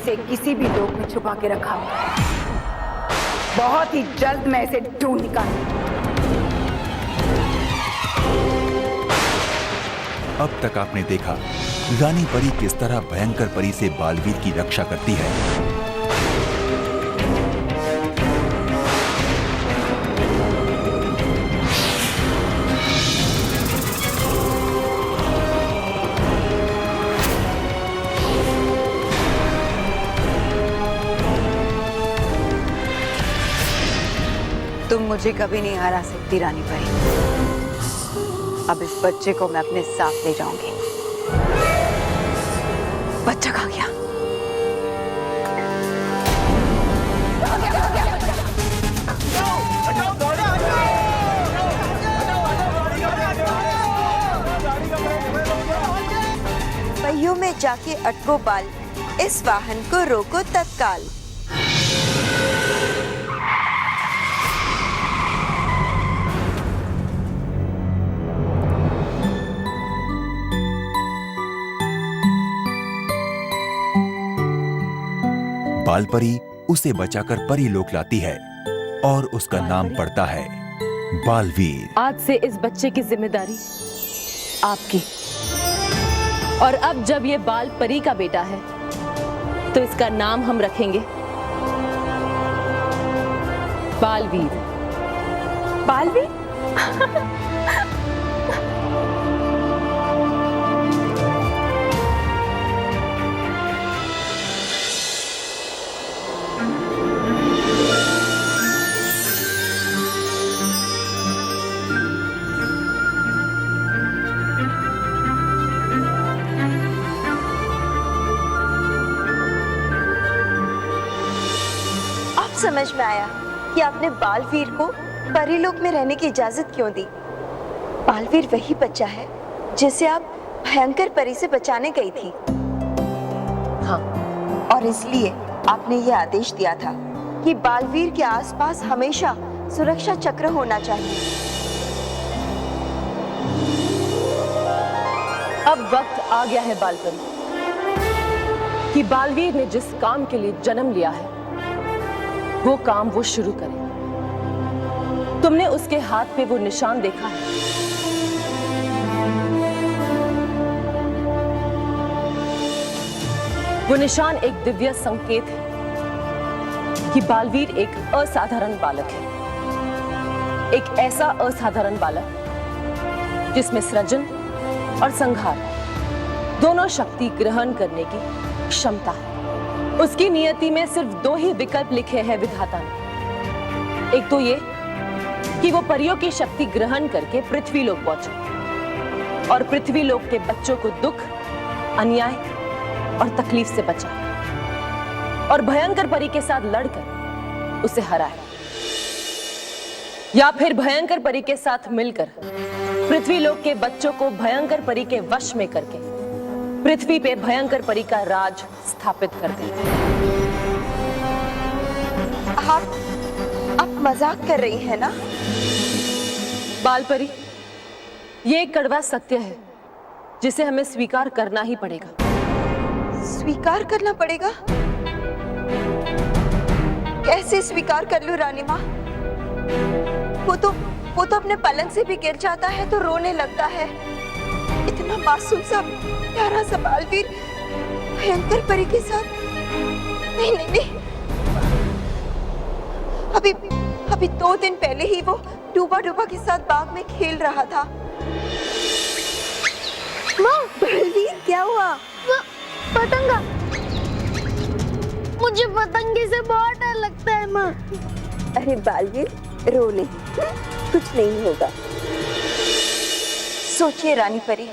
इसे किसी भी लोक में छुपा के रखा होगा। बहुत ही जल्द मैं इसे ढूंढ निकालूंगी। अब तक आपने देखा रानी परी किस तरह भयंकर परी से बालवीर की रक्षा करती है। तुम मुझे कभी नहीं हरा सकती रानी परी। अब इस बच्चे को मैं अपने साथ ले जाऊंगी। बच्चा कहाँ गया? पहियों में जाके अटको बाल, इस वाहन को रोको तत्काल। बालपरी उसे बचाकर परी लोक लाती है और उसका नाम पड़ता है बालवीर। आज से इस बच्चे की जिम्मेदारी आपकी। और अब जब ये बाल परी का बेटा है तो इसका नाम हम रखेंगे बालवीर। बालवीर? समझ में आया कि आपने बालवीर को परीलोक में रहने की इजाजत क्यों दी। बालवीर वही बच्चा है जिसे आप भयंकर परी से बचाने गई थी। हाँ। और इसलिए आपने ये आदेश दिया था कि बालवीर के आसपास हमेशा सुरक्षा चक्र होना चाहिए। अब वक्त आ गया है बालपरी कि बालवीर ने जिस काम के लिए जन्म लिया है वो काम वो शुरू करे। तुमने उसके हाथ पे वो निशान देखा है। वो निशान एक दिव्य संकेत है कि बालवीर एक असाधारण बालक है। एक ऐसा असाधारण बालक जिसमें सृजन और संहार दोनों शक्ति ग्रहण करने की क्षमता है। उसकी नियति में सिर्फ दो ही विकल्प लिखे हैं विधाता ने। एक तो ये कि वो परियों की शक्ति ग्रहण करके पृथ्वी लोक पहुंचे और पृथ्वी लोक के बच्चों को दुख, अन्याय और तकलीफ से बचाए और भयंकर परी के साथ लड़कर उसे हराए, या फिर भयंकर परी के साथ मिलकर पृथ्वी लोक के बच्चों को भयंकर परी के वश में करके पृथ्वी पे भयंकर परी का राज स्थापित कर दे। आप मजाक कर रही हैं ना? बालपरी, ये एक कड़वा सत्य है जिसे हमें स्वीकार करना ही पड़ेगा। स्वीकार करना पड़ेगा? कैसे स्वीकार कर लूं रानी माँ? वो तो अपने पलंग से भी गिर जाता है तो रोने लगता है। इतना मासूम सा प्यारा सा बालवीर भयंकर परी के साथ? नहीं नहीं नहीं। अभी 2 दिन पहले ही वो डूबा के साथ बाग में खेल रहा था। माँ, बालवीर क्या हुआ? पतंगा। मुझे पतंगे से बहुत डर लगता है माँ। अरे बालवीर रो नहीं, कुछ नहीं होगा। सोचिए रानी परी,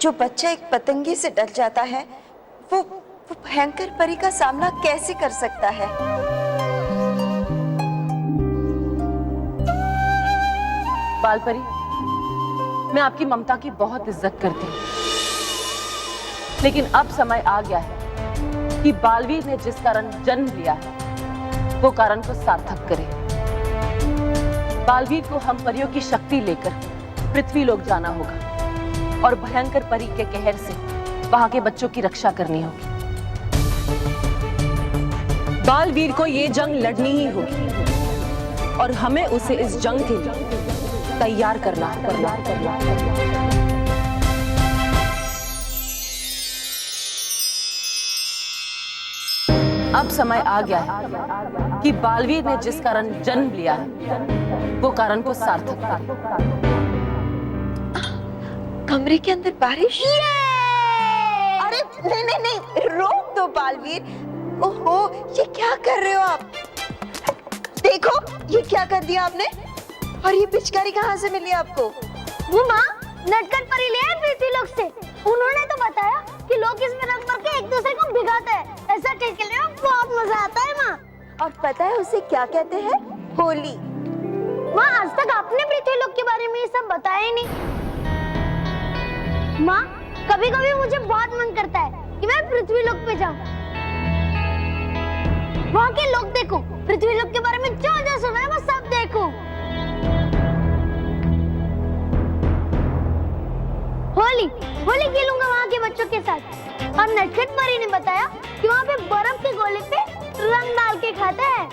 जो बच्चा एक पतंगे से डर जाता है वो भयंकर परी का सामना कैसे कर सकता है? बालपरी, मैं आपकी ममता की बहुत इज्जत करती हूँ, लेकिन अब समय आ गया है कि बालवीर ने जिस कारण जन्म लिया है वो कारण को सार्थक करे। बालवीर को हम परियों की शक्ति लेकर पृथ्वी लोक जाना होगा और भयंकर परी के कहर से वहां के बच्चों की रक्षा करनी होगी। बालवीर को ये जंग लड़नी ही होगी और हमें उसे इस जंग के लिए तैयार करना अब समय आ गया है कि बालवीर ने जिस कारण जन्म लिया है वो कारण को सार्थक करे। कमरे के अंदर बारिश। अरे नहीं नहीं नहीं, रोक दो बालवीर। ओहो, ये क्या कर रहे हो आप? देखो ये क्या कर दिया आपने। और ये पिचकारी कहाँ से मिली आपको? वो माँ नटखट परी ले आए पृथ्वी लोक से। उन्होंने तो बताया कि लोग इसमें रंग भर के एक दूसरे को भिगाते हैं। ऐसा खेलने में बहुत मजा आता है माँ। और पता है उसे क्या कहते हैं? होली। माँ आज तक आपने पृथ्वी लोक के बारे में ये सब बताया ही नहीं। माँ कभी कभी मुझे बहुत मन करता है कि मैं पृथ्वी लोक पे जाऊँ, वहाँ के लोग देखूं, पृथ्वी लोक के बारे में जो जो सुना है वो सब देखूं। होली खेलूंगा वहाँ के बच्चों के साथ। और नटखट परी ने बताया कि वहाँ पे बर्फ के गोले पे रंग डाल के खाते हैं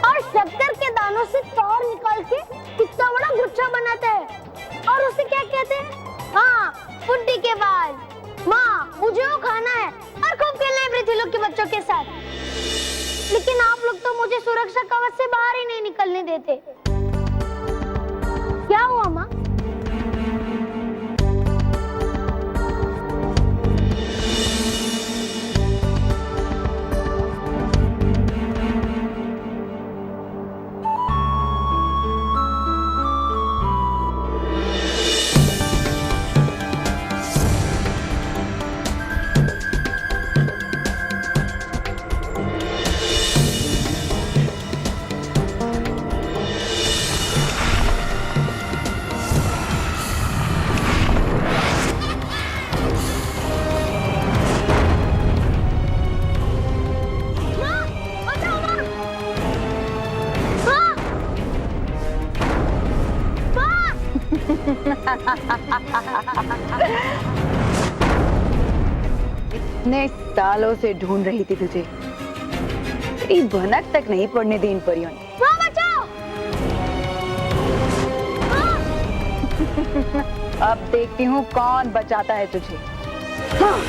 और शक्कर के दानों से तार निकाल के कितना बड़ा गुच्छा बनाते हैं और उसे क्या कहते हैं? हाँ, बुड्ढी के बाल। माँ मुझे वो खाना है और खूब खेलना है पृथ्वी लोक के बच्चों के साथ। लेकिन आप लोग तो मुझे सुरक्षा कवच से बाहर ही नहीं निकलने देते। क्या हुआ माँ? इतने सालों से ढूंढ रही थी तुझे, तेरी भनक तक नहीं पड़ने दी इन परियों ने। माँ बचाओ! अब देखती हूँ कौन बचाता है तुझे। हाँ।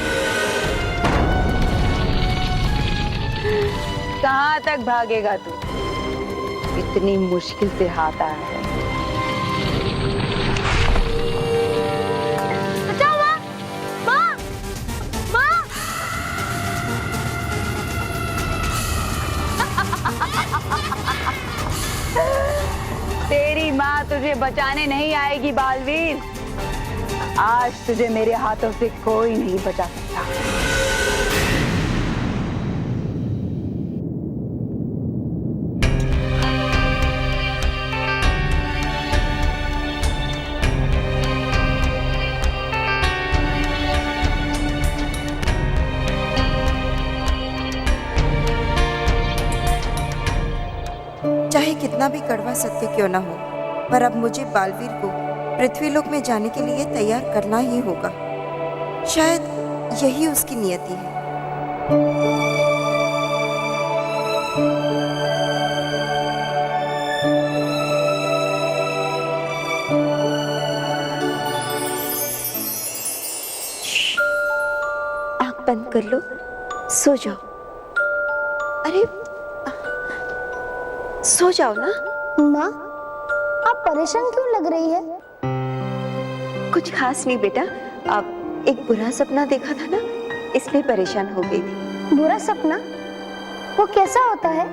कहाँ तक भागेगा तू? इतनी मुश्किल से हाथ आया है। बचाओ माँ! माँ! माँ! तेरी माँ तुझे बचाने नहीं आएगी बालवीर। आज तुझे मेरे हाथों से कोई नहीं बचा सकता। चाहे कितना भी कड़वा सत्य क्यों ना हो, पर अब मुझे बालवीर को पृथ्वी लोक में जाने के लिए तैयार करना ही होगा। शायद यही उसकी नियति है। आंख बंद कर लो, सो जाओ। अरे सो जाओ ना। माँ आप परेशान क्यों लग रही है? कुछ खास नहीं बेटा, आप एक बुरा सपना देखा था ना, इसलिए परेशान हो गई थी। बुरा सपना? वो कैसा होता है?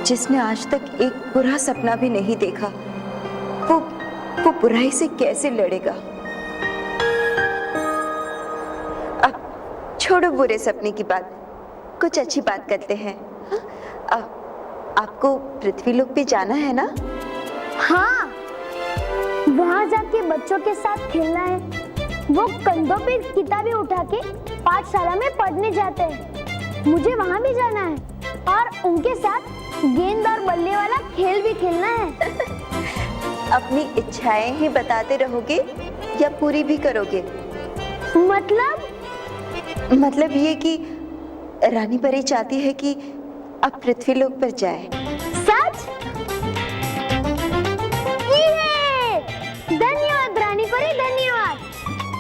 जिसने आज तक एक बुरा सपना भी नहीं देखा, वो बुराई से कैसे लड़ेगा। अब छोड़ो बुरे सपने की बात, कुछ अच्छी बात करते हैं। आपको पृथ्वी लोक पे जाना है ना? हाँ, वहाँ जाके बच्चों के साथ खेलना है। वो कंधों पे किताबें उठा के पाठशाला में पढ़ने जाते हैं। मुझे वहाँ भी जाना है और उनके साथ गेंद और बल्ले वाला खेल भी खेलना है। अपनी इच्छाएं ही बताते रहोगे या पूरी भी करोगे? मतलब ये कि रानी परी चाहती है कि अब पृथ्वीलोक पर जाए। सच? ये! धन्यवाद रानी परी, धन्यवाद।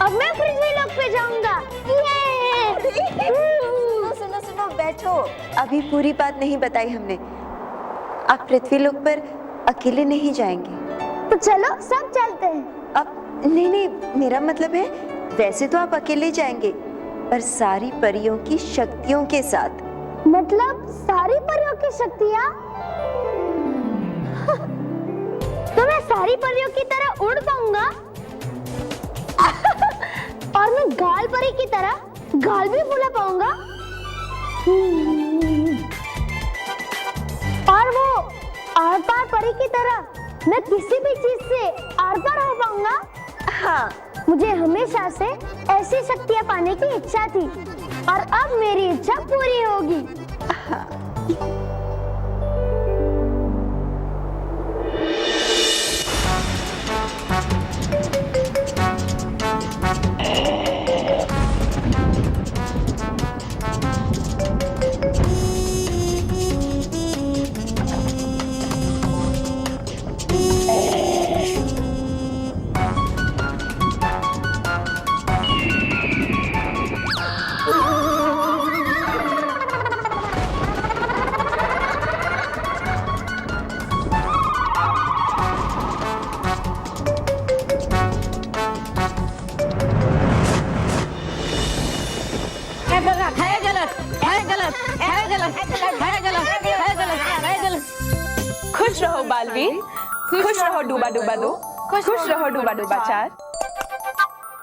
अब मैं पृथ्वीलोक पे जाऊंगा। सुनो सुनो सुनो, बैठो। अभी पूरी बात नहीं बताई हमने। आप पृथ्वीलोक पर अकेले नहीं जाएंगे। तो चलो सब चलते हैं। अब नहीं, मेरा मतलब है वैसे तो आप अकेले जाएंगे, पर सारी परियों की शक्तियों के साथ। मतलब सारी परियों की शक्तियाँ? तो मैं सारी परियों की तरह उड़ पाऊंगा और मैं गाल परी की तरह गाल भी फुला पाऊंगा और वो आर पार परी की तरह मैं किसी भी चीज से आर पार हो पाऊंगा। हाँ, मुझे हमेशा से ऐसी शक्तियाँ पाने की इच्छा थी और अब मेरी इच्छा पूरी होगी। खुश रहो बालवीर, खुश रहो डूबा डूबा दो, खुश रहो डूबा डूबा चार।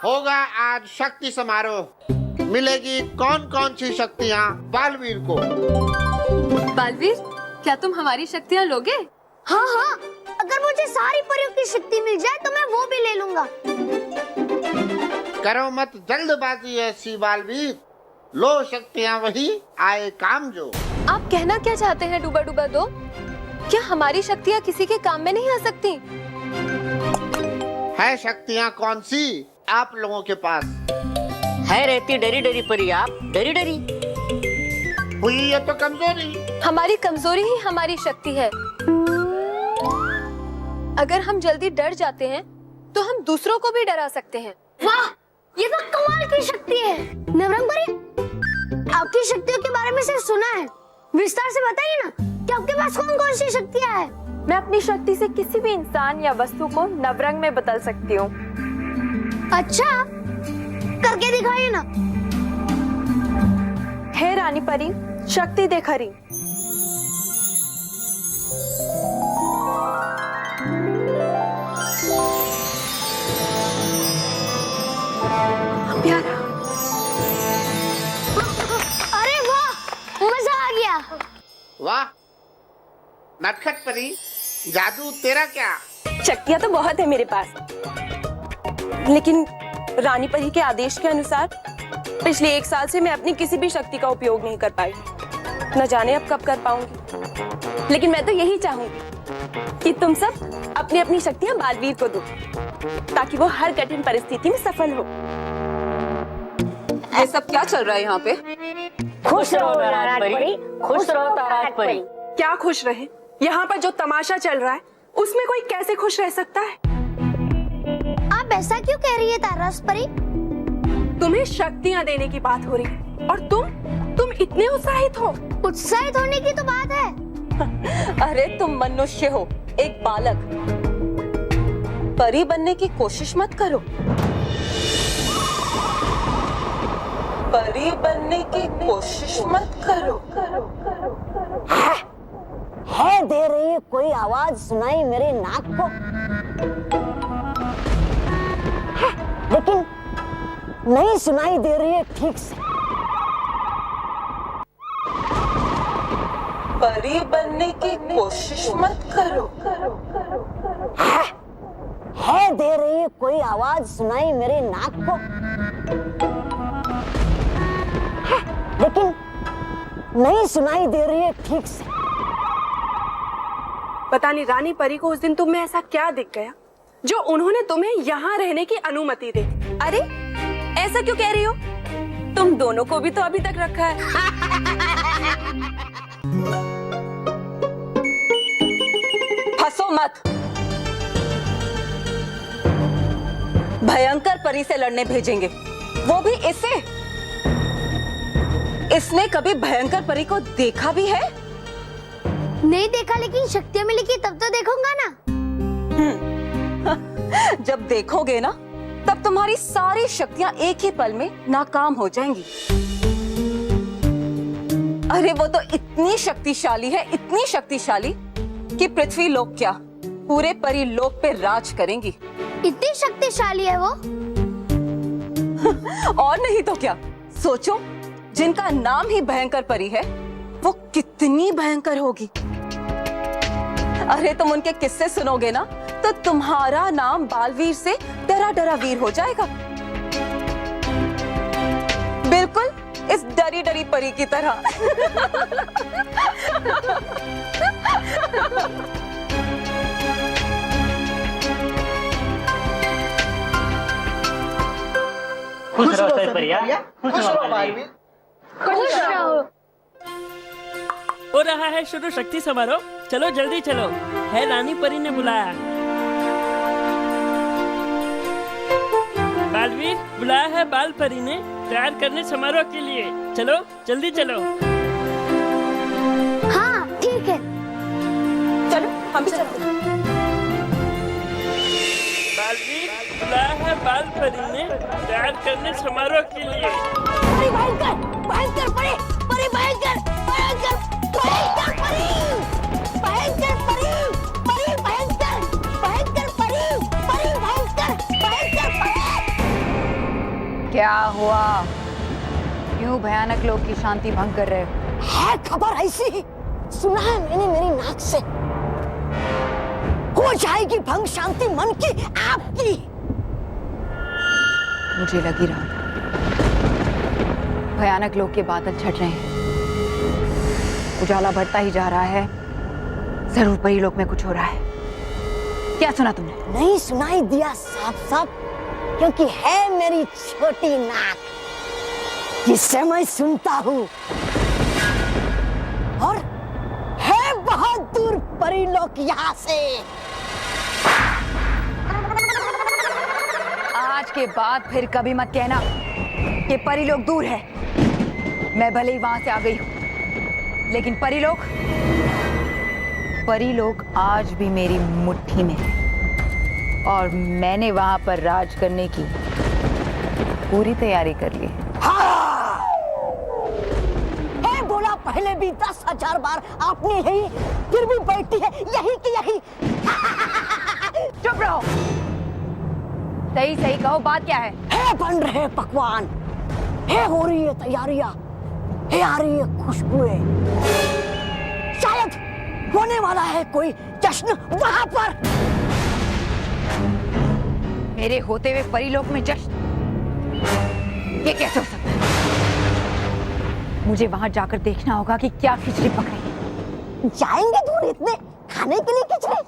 होगा आज शक्ति समारोह। मिलेगी कौन कौन सी शक्तियाँ बालवीर को। बालवीर, क्या तुम हमारी शक्तियाँ लोगे? हाँ हाँ, अगर मुझे सारी परियों की शक्ति मिल जाए तो मैं वो भी ले लूंगा। करो मत जल्दबाजी ऐसी बालवीर, लो शक्तियाँ वही आए काम जो। आप कहना क्या चाहते हैं डूबा डूबा दो? क्या हमारी शक्तियाँ किसी के काम में नहीं आ सकती? है शक्तियाँ कौन सी आप लोगों के पास? है रहती डरी डरी परी, आप डरी डरी। हुई ये तो कमजोरी। हमारी कमजोरी ही हमारी शक्ति है। अगर हम जल्दी डर जाते हैं तो हम दूसरों को भी डरा सकते हैं। वाह, ये तो कमाल की शक्ति है। नवरंग परी, आपकी शक्तियों के बारे में सिर्फ सुना है, विस्तार से बताइए ना कि आपके पास कौन कौन सी शक्तियाँ हैं? मैं अपनी शक्ति से किसी भी इंसान या वस्तु को नवरंग में बदल सकती हूँ। अच्छा, करके दिखाइए ना। हे रानी परी, शक्ति दे खरी। प्यारा, अरे वाह, मजा आ गया। वाह नटखट परी, जादू तेरा क्या? शक्तियाँ तो बहुत है मेरे पास, लेकिन रानी परी के आदेश के अनुसार पिछले 1 साल से मैं अपनी किसी भी शक्ति का उपयोग नहीं कर पाई। न जाने अब कब कर पाऊंगी, लेकिन मैं तो यही चाहूंगी कि तुम सब अपनी अपनी शक्तियाँ बालवीर को दो, ताकि वो हर कठिन परिस्थिति में सफल हो। ये सब क्या चल रहा है यहाँ पे? खुश रहो ताराज परी, खुश रहो ताराज परी। क्या खुश रहे? यहाँ पर जो तमाशा चल रहा है उसमें कोई कैसे खुश रह सकता है? आप ऐसा क्यों कह रही है ताराज परी? तुम्हें शक्तियाँ देने की बात हो रही है और तुम इतने उत्साहित हो। उत्साहित होने की तो बात है। अरे तुम मनुष्य हो, एक बालक। परी बनने की कोशिश मत करो। परी बनने की कोशिश मत करो। है दे रही है कोई आवाज सुनाई मेरे नाक को, है, लेकिन नहीं सुनाई दे रही है ठीक से। परी बनने की कोशिश मत करो। है दे रही है कोई आवाज सुनाई मेरे नाक को, है, लेकिन नहीं सुनाई दे रही है ठीक से। पता नहीं रानी परी को उस दिन तुम में ऐसा क्या दिख गया जो उन्होंने तुम्हें यहाँ रहने की अनुमति दी। अरे ऐसा क्यों कह रही हो? तुम दोनों को भी तो अभी तक रखा है। हंसो मत। भयंकर परी से लड़ने भेजेंगे, वो भी इसे। इसने कभी भयंकर परी को देखा भी है? नहीं देखा, लेकिन शक्तियाँ मिलेगी तब तो देखूंगा ना। जब देखोगे ना, तब तुम्हारी सारी शक्तियां एक ही पल में नाकाम हो जाएंगी। अरे वो तो इतनी शक्तिशाली है, इतनी शक्तिशाली कि पृथ्वी लोक क्या, पूरे परी लोक पे राज करेंगी। इतनी शक्तिशाली है वो? और नहीं तो क्या। सोचो, जिनका नाम ही भयंकर परी है, वो कितनी भयंकर होगी। अरे तुम उनके किस्से सुनोगे ना, तो तुम्हारा नाम बालवीर से डरा डरा वीर हो जाएगा। बिल्कुल इस डरी डरी परी की तरह। खुश रहो परिया, खुश रहो बालवीर। खुश रहो। हो रहा है शुरू शक्ति समारोह, चलो जल्दी चलो, है रानी परी ने बुलाया। बालवीर बुलाया है बाल परी ने तैयार करने समारोह के लिए, चलो जल्दी चलो। हाँ ठीक है, चलो हम भी चलते हैं। बालवीर बुलाया है बाल परी ने तैयार करने समारोह के लिए। परी भयंकर, भयंकर परी, परी भयंकर, भयंकर, भयंकर परी, भयंकर परी, परी भयंकर, भयंकर परी, परी भयंकर, भयंकर परी। क्या हुआ? क्यों भयानक लोग की शांति भंग कर रहे हो? है खबर ऐसी, सुना है मैंने मेरी नाक से। हो जाएगी भंग शांति मन की आपकी। मुझे लग ही रहा था, भयानक लोग के बादल छट रहे हैं, उजाला बढ़ता ही जा रहा है। जरूर परी लोक में कुछ हो रहा है। क्या सुना तुमने? नहीं सुनाई दिया साफ साफ, क्योंकि है मेरी छोटी नाक जिससे मैं सुनता हूँ, और है बहुत दूर परी लोक यहाँ से। आज के बाद फिर कभी मत कहना कि परी लोग दूर है। मैं भले ही वहां से आ गई हूं, लेकिन परी लोग आज भी मेरी मुट्ठी में है, और मैंने वहां पर राज करने की पूरी तैयारी कर ली है। हाँ! बोला पहले भी 10,000 बार आपने यही, फिर भी बैठी है यही की यही। चुप रहो, सही सही कहो, बात क्या है? बन रहे पकवान, हो रही है तैयारियां, आ रही है खुशबुएं, शायद होने वाला है कोई जश्न वहां पर। मेरे होते हुए परी लोक में जश्न? ये कैसे हो सकता है? मुझे वहां जाकर देखना होगा कि क्या खिचड़ी पक रही है। जाएंगे दूर इतने खाने के लिए खिचड़ी?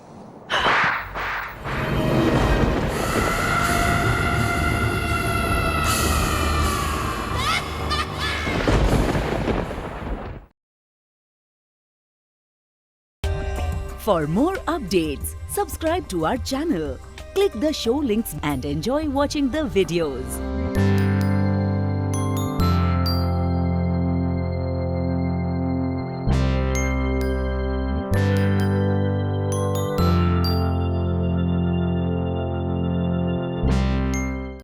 For more updates, subscribe to our channel, click the show links and enjoy watching the videos.